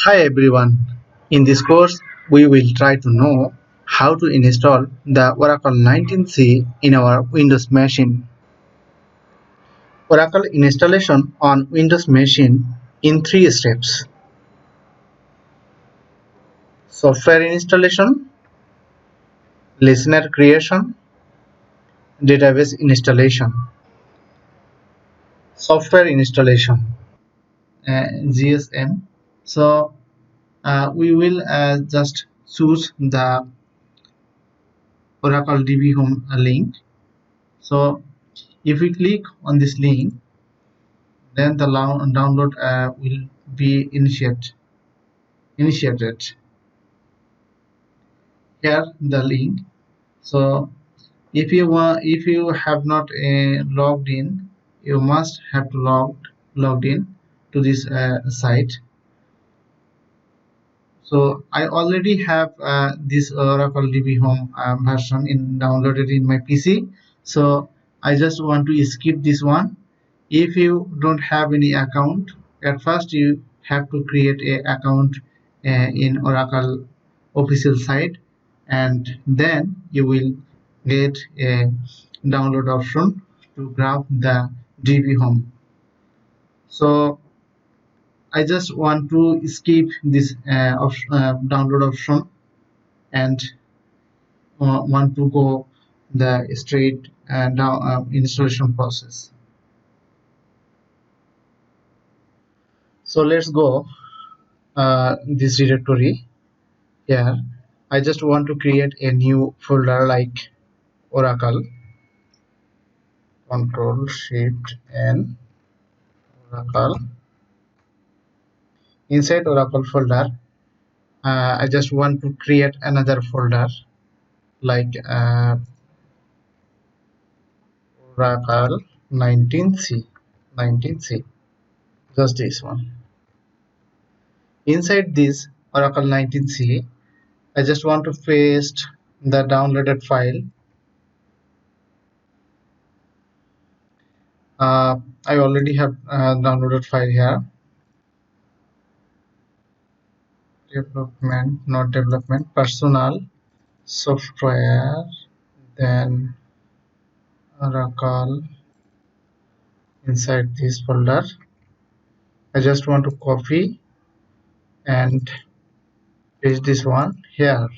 Hi everyone, in this course we will try to know how to install the Oracle 19c in our Windows machine. Oracle installation on Windows machine in 3 steps. Software installation, listener creation, database installation. Software installation, GSM. So we will just choose the Oracle DB Home link. So if we click on this link, then the download will be initiated. Here the link. So if you have not logged in, you must have to logged in to this site. So I already have this Oracle DB Home version downloaded in my PC. So I just want to skip this one. If you don't have any account, at first you have to create a account in Oracle official site, and then you will get a download option to grab the DB Home. So I just want to skip this download option and want to go the straight down installation process. So let's go this directory. Here I just want to create a new folder like Oracle. Control Shift N, Oracle. Inside Oracle folder, I just want to create another folder like Oracle 19c, just this one. Inside this Oracle 19c, I just want to paste the downloaded file. I already have downloaded file here. Development, not development, personal software, then Oracle. Inside this folder, I just want to copy and paste this one here.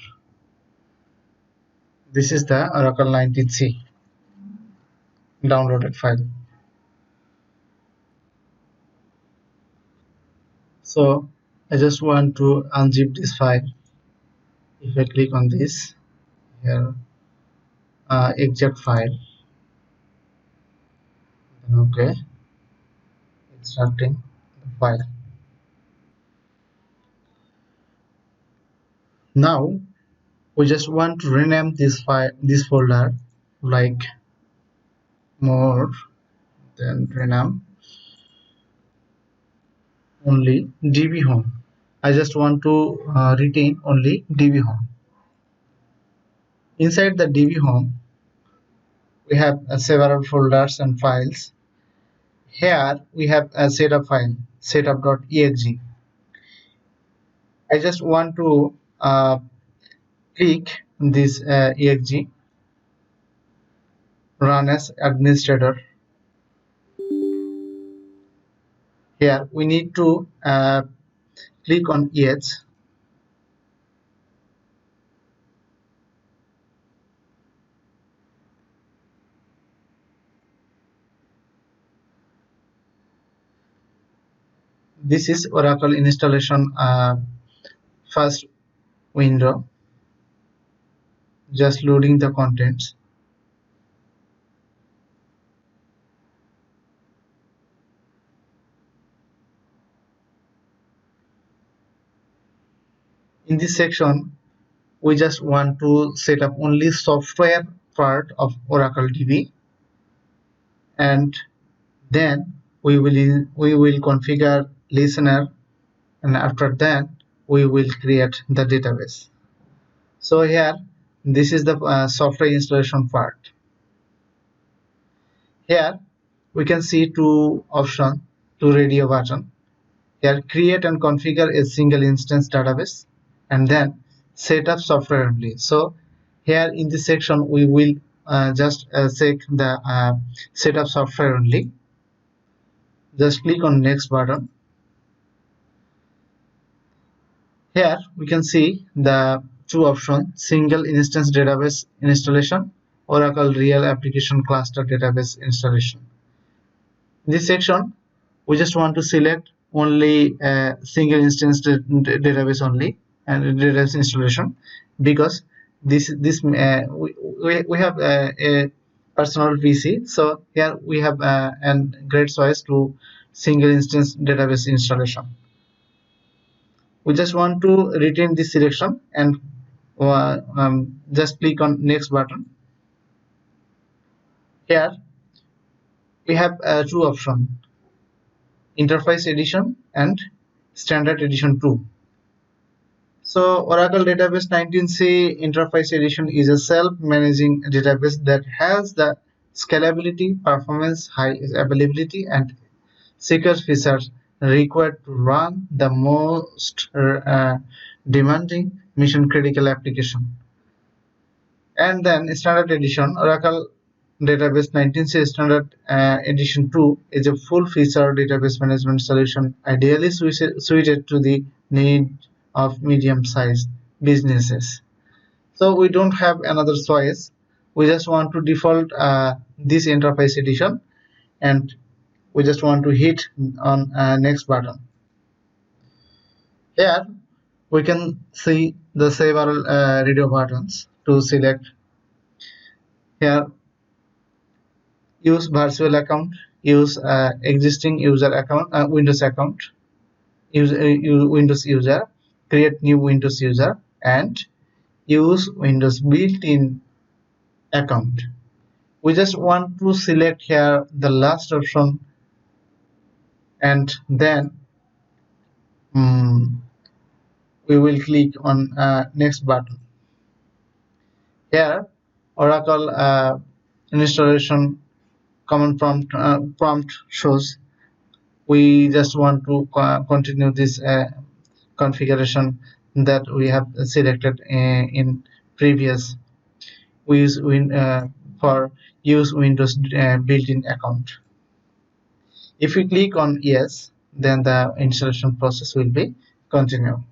This is the Oracle 19c downloaded file. So I just want to unzip this file. If I click on this here, extract file, then okay, extracting the file. Now we just want to rename this file, this folder, like more, then rename only DB Home. I just want to retain only DB Home. Inside the DB Home, we have several folders and files. Here we have a setup file, setup.exe. I just want to click this exe, run as administrator. Here we need to click on exe. This is Oracle installation first window, just loading the contents. In this section, we just want to set up only software part of Oracle DB, and then we will configure listener, and after that we will create the database. So here this is the software installation part. Here we can see two options, two radio button. Here, create and configure a single instance database, and then set up software only. So here in this section we will just check the set up software only. Just click on next button. Here we can see the two options: single instance database installation, Oracle real application cluster database installation. In this section we just want to select only a single instance database only and database installation, because we have a personal PC. So here we have a great choice to single instance database installation. We just want to retain this selection and just click on next button. Here we have two options: interface edition and standard edition 2. So Oracle Database 19c Interface Edition is a self-managing database that has the scalability, performance, high availability, and secure features required to run the most demanding mission-critical application. And then Standard Edition, Oracle Database 19c Standard Edition 2 is a full-feature database management solution ideally suited to the need of medium-sized businesses. So we don't have another choice. We just want to default this Enterprise Edition, and we just want to hit on next button. Here we can see the several radio buttons to select. Here, use virtual account, use existing user account, Windows account, use Windows user, create new Windows user, and use Windows built-in account. We just want to select here the last option, and then we will click on next button. Here Oracle installation command prompt shows. We just want to continue this configuration that we have selected in previous. We use for use Windows built-in account. If we click on yes, then the installation process will be continue.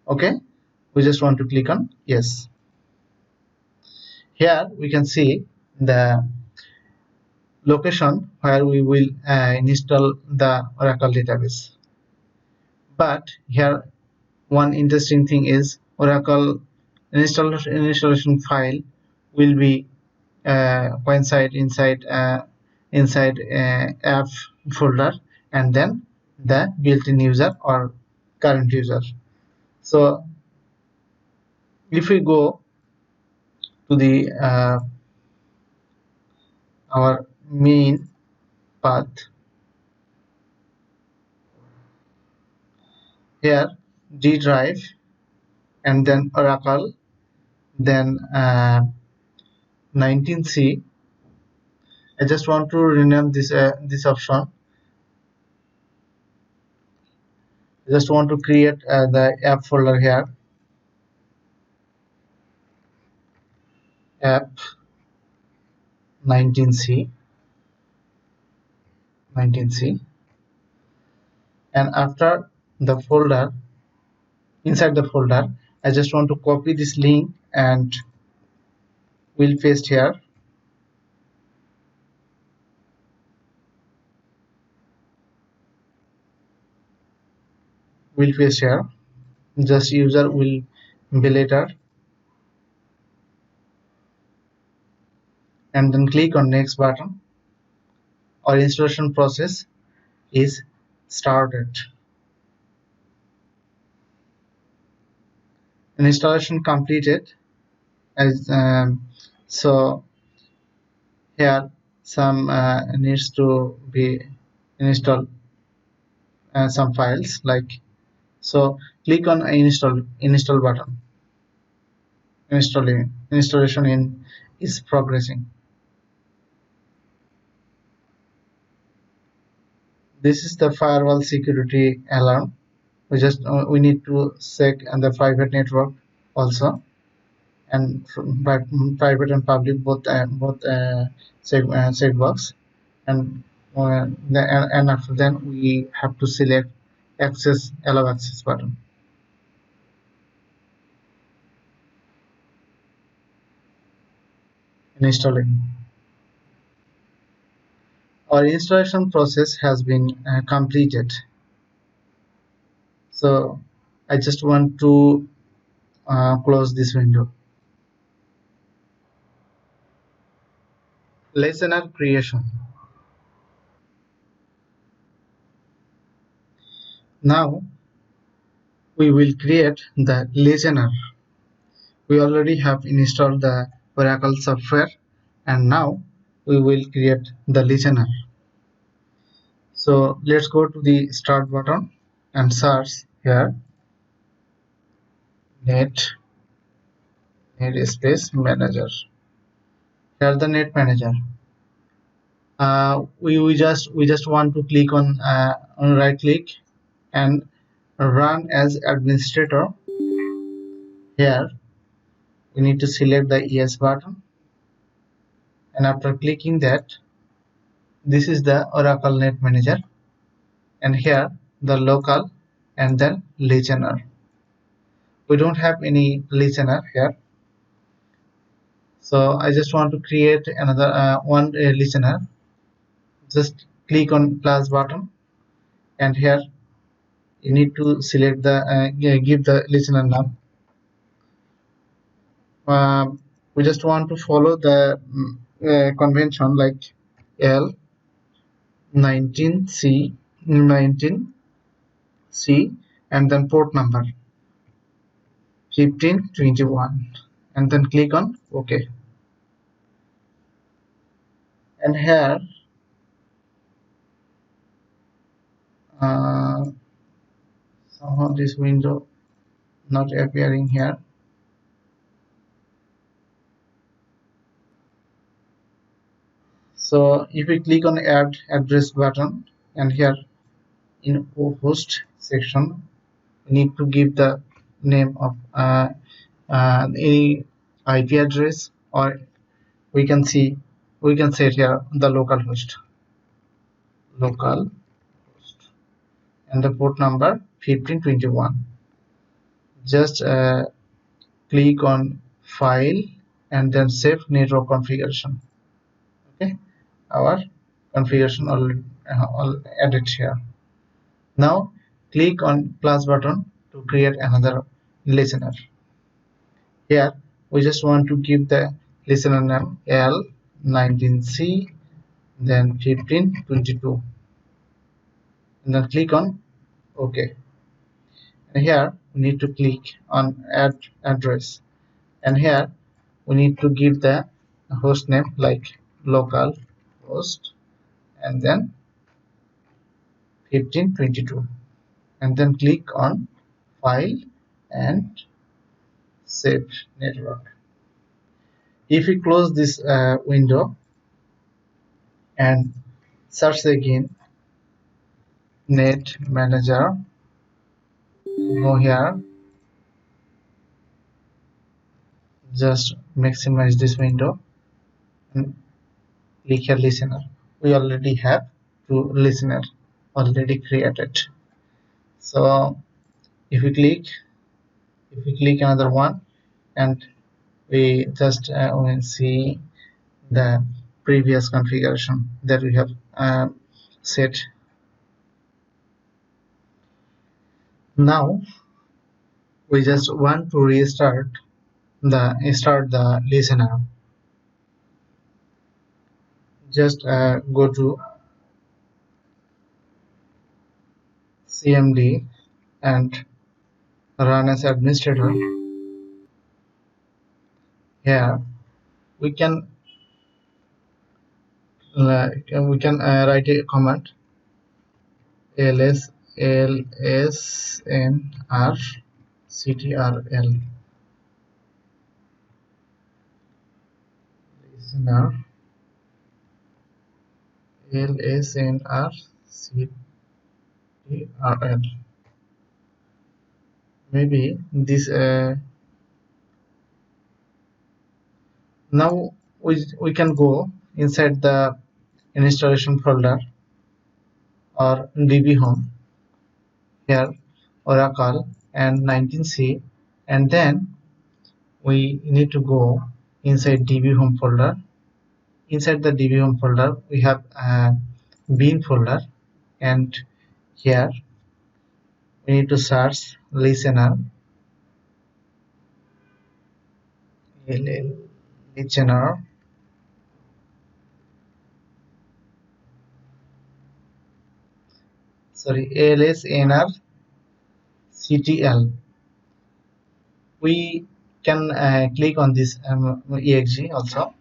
Okay, we just want to click on yes. Here we can see the location where we will install the Oracle database. But here one interesting thing is Oracle installation file will be coincide inside app folder, and then the built-in user or current user. So if we go to the our main path, here D drive, and then Oracle, then 19c. I just want to rename this this option. I just want to create the app folder here, app 19c, and after the folder, inside the folder, I just want to copy this link and we'll paste here. We'll paste here. Just user will be later, and then click on next button. Our installation process is started. An installation completed. As so here some needs to be installed some files, like, so click on install button. Installation is progressing. This is the firewall security alarm. We need to check and the private network also, and private and public both checkbox, and and after then we have to select allow access button. Installing. Our installation process has been completed. So I just want to close this window. Listener creation. Now we will create the listener. We already have installed the Oracle software, and now we will create the listener. So let's go to the start button and search here net space manager. Here's the net manager. We just want to click on right click and run as administrator. Here we need to select the yes button, and after clicking that, this is the Oracle net manager, and here the local and then listener. We don't have any listener here, so I just want to create another one listener. Just click on plus button, and here you need to select the give the listener name. We just want to follow the convention like L19C 19C and then port number 1521, and then click on OK. And here somehow this window not appearing here. So if we click on add address button, and here in host section we need to give the name of any IP address, or we can set here the local host and the port number 1521. Just click on file and then save network configuration. Okay, our configuration already added here. Now click on plus button to create another listener. Here we just want to give the listener name L19C then 1522, and then click on OK. And here we need to click on add address, and here we need to give the host name like local host and then 1522, and then click on file and save network. If we close this window and search again net manager, go here, just maximize this window and click here listener. We already have two listener already created. So if we click another one, and we just will see the previous configuration that we have set. Now we just want to restart the listener. Just go to cmd and run as administrator. Here we can write a command lsnr ctrl listener lsnr URL. Maybe this now we can go inside the installation folder or DB home. Here Oracle and 19C, and then we need to go inside DB home folder. Inside the DB home folder we have a bin folder, and here we need to search listener listener ALSNR CTL. We can click on this exe also.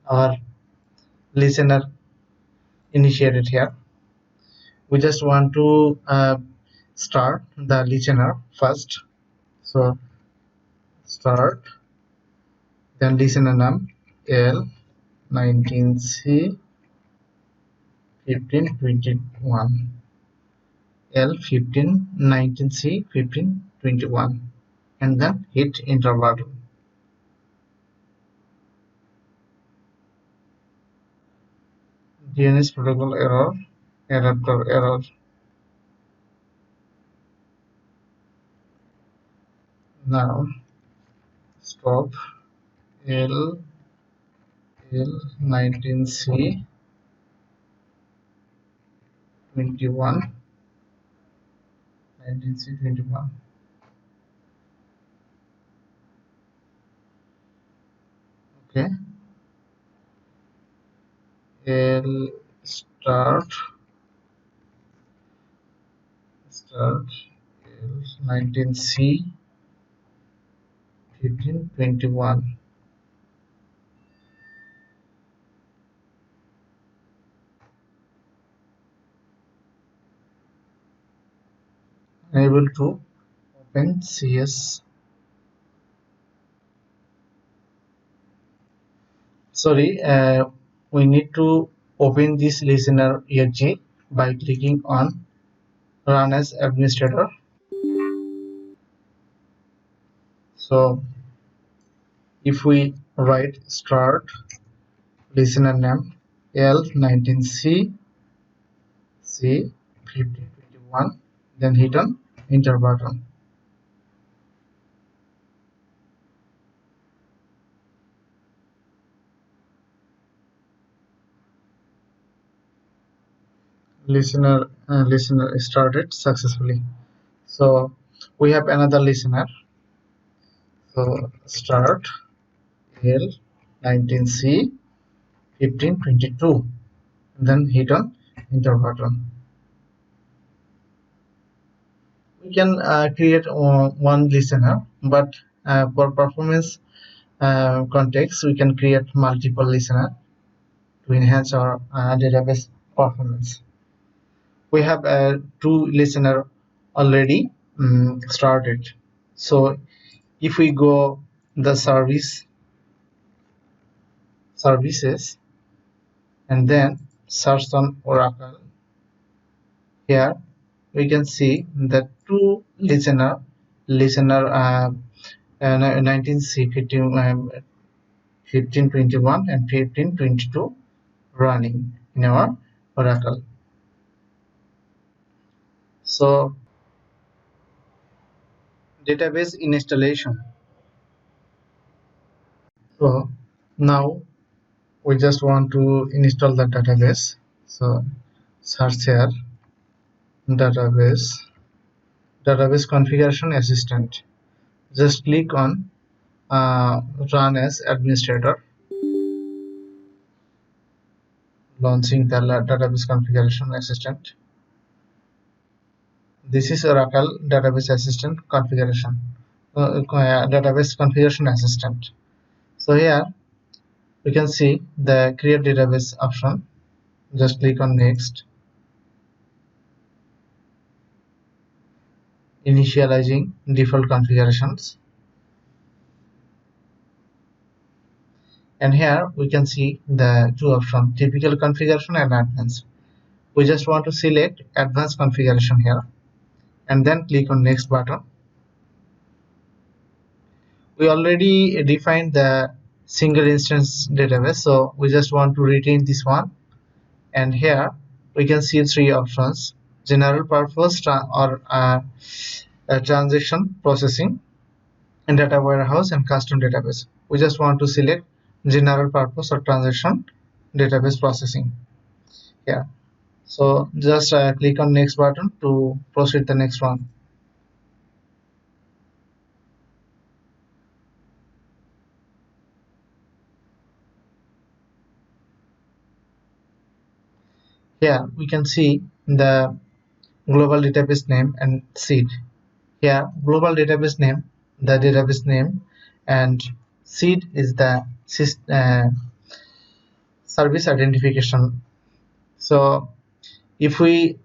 Our listener initiated here. We just want to start the listener first. So start, then listener name L19C 1521, L19C 1521, and then hit enter button. DNS protocol error, error. Now stop L19C 21, 19C 21. Okay. L start L19C 1521. Able to open CS. Sorry, we need to open this listener exe by clicking on run as administrator. So if we write start listener name L19C 1521, then hit on enter button. Listener started successfully. So we have another listener. So start L19C 1522, then hit on enter button. We can create one listener, but for performance context we can create multiple listener to enhance our database performance. We have two listener already started. So if we go the services and then search on Oracle, here we can see the two listener 19C 1521 and 1522 running in our Oracle. So database installation. So now we just want to install the database. So search here database configuration assistant. Just click on run as administrator. Launching the database configuration assistant. This is Oracle database assistant configuration, database configuration assistant. So here we can see the create database option. Just click on next. Initializing default configurations, and here we can see the two options, typical configuration and advanced. we just want to select advanced configuration here and then click on next button. We already defined the single instance database, so we just want to retain this one. And here we can see three options: general purpose transaction processing, and data warehouse, and custom database. We just want to select general purpose or transaction database processing here. So just click on next button to proceed the next one. Here we can see the global database name and seed. Here global database name, the database name, and seed is the service identification. So if we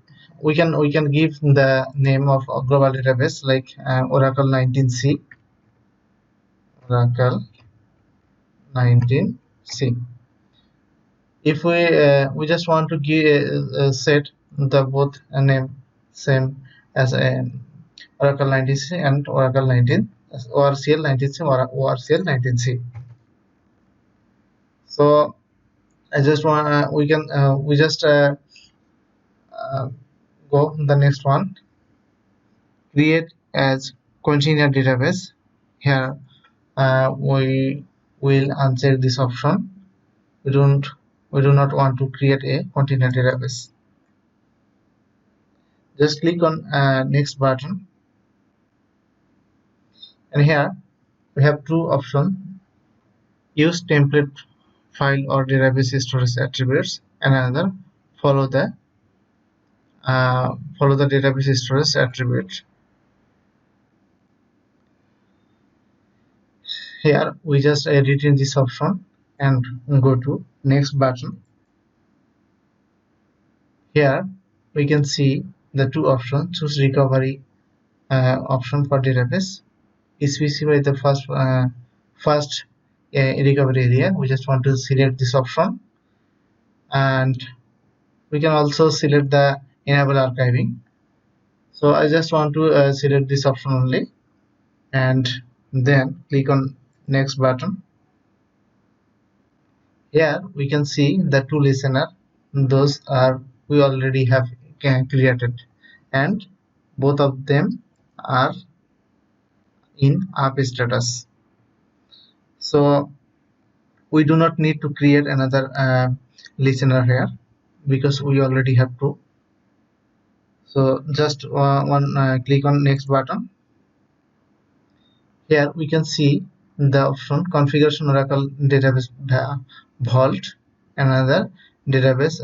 can give the name of a global database like Oracle 19c, Oracle 19c. If we just want to give set the both name same as Oracle 19c and Oracle 19 ORCL 19c or ORCL 19c. So I just want we just go the next one, create as container database. Here we will uncheck this option. We do not want to create a container database. Just click on next button, and here we have two options: use template file or database storage attributes, and another follow the database storage attribute. Here we just edit in this option and go to next button. Here we can see the two options: choose recovery option for database. Specify the first recovery area. We just want to select this option, and we can also select the enable archiving. So I just want to select this option only, and then click on next button. Here we can see the two listener. Those are we already have created, and both of them are in up status. So we do not need to create another listener here because we already have two. So just click on next button. Here we can see the option configuration Oracle database vault, another database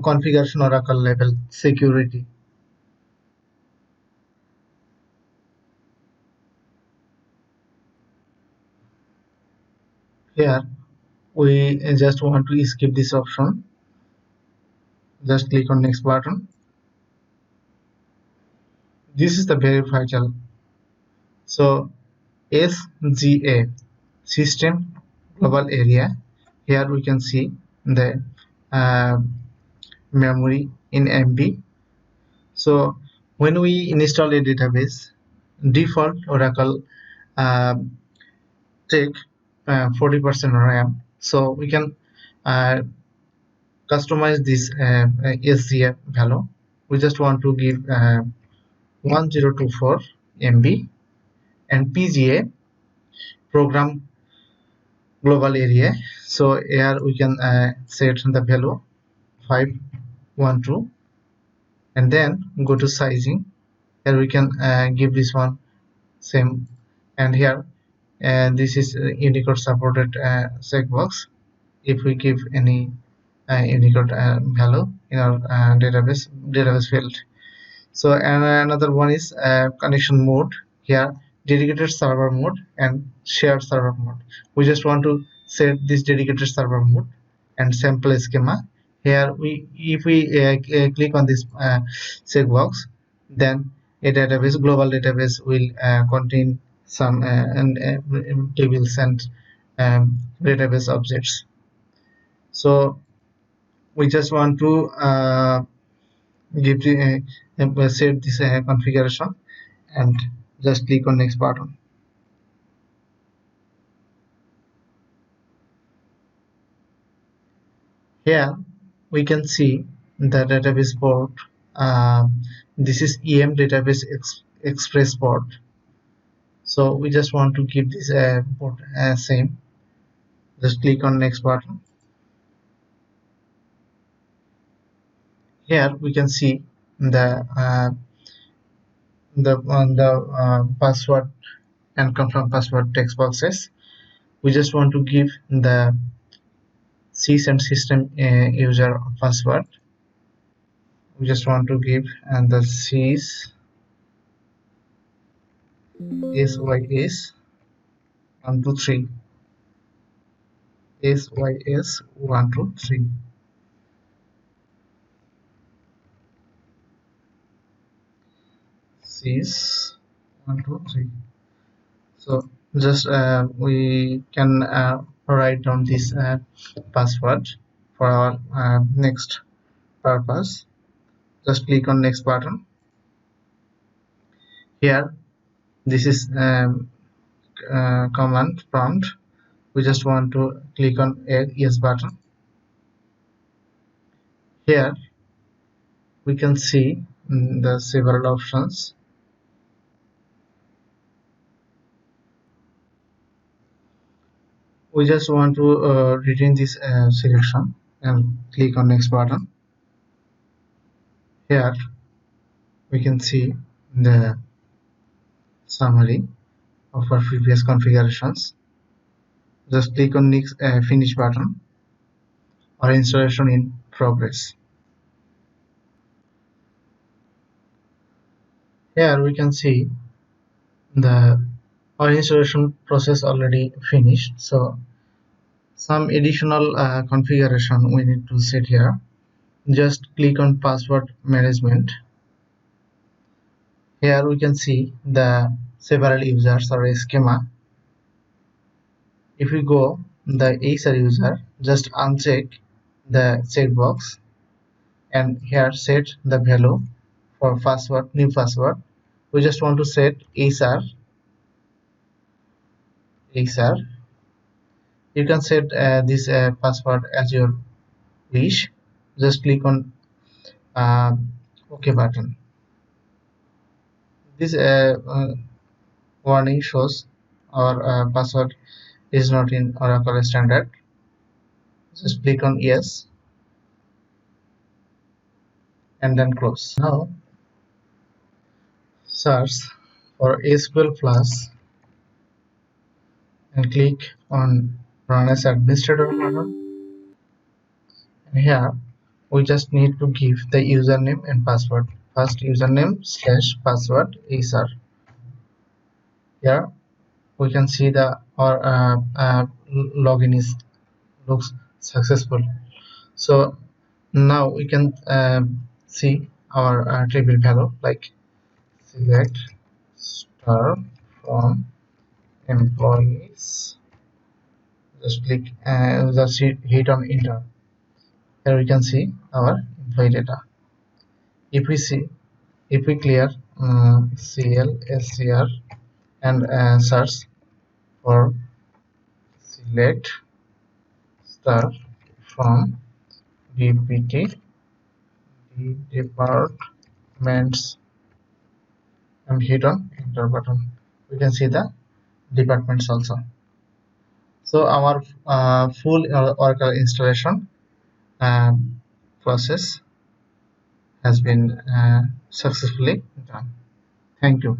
configuration Oracle level security. Here we just want to skip this option. Just click on next button. This is the very vital. So SGA, system global area. Here we can see the memory in MB. So when we install a database, default Oracle take 40% RAM. So we can customize this SGA value. We just want to give 1024 MB, and PGA, program global area. So here we can set the value 512, and then go to sizing. Here we can give this one same, and here this is Unicode supported checkbox. If we give any Unicode value in our database field. So another one is connection mode. Here dedicated server mode and shared server mode. We just want to set this dedicated server mode and sample schema. Here if we click on this checkbox, then a database, global database, will contain some tables and database objects. So we just want to give the save this configuration, and just click on next button. Here we can see the database port. This is EM database express port, so we just want to keep this port as same. Just click on next button. Here we can see the password and confirm password text boxes. We just want to give the sys and system user password. We just want to give and the sys is 123 is 123. Sys 123. So just we can write down this password for our next purpose. Just click on next button. Here this is command prompt. We just want to click on a yes button. Here we can see the several options. We just want to retain this selection and click on next button. Here we can see the summary of our previous configurations. Just click on next finish button or installation in progress. Here we can see our installation process already finished, so some additional configuration we need to set here. Just click on password management. Here we can see the several users or schema. If we go the user user, just uncheck the checkbox and here set the value for password, new password. We just want to set user. You can set this password as your wish. Just click on OK button. This warning shows our password is not in Oracle standard. Just click on yes and then close. Now search for SQL Plus and click on run as administrator button. And here we just need to give the username and password. First username / password user. Here we can see the our login looks successful. So now we can see our table value, like select star from employees. Just click just hit on enter. Here we can see our employee data. If we clear CL/SCR and search for select star from DPT departments and hit on enter button, we can see the departments also. So our full Oracle installation process has been successfully done. Thank you.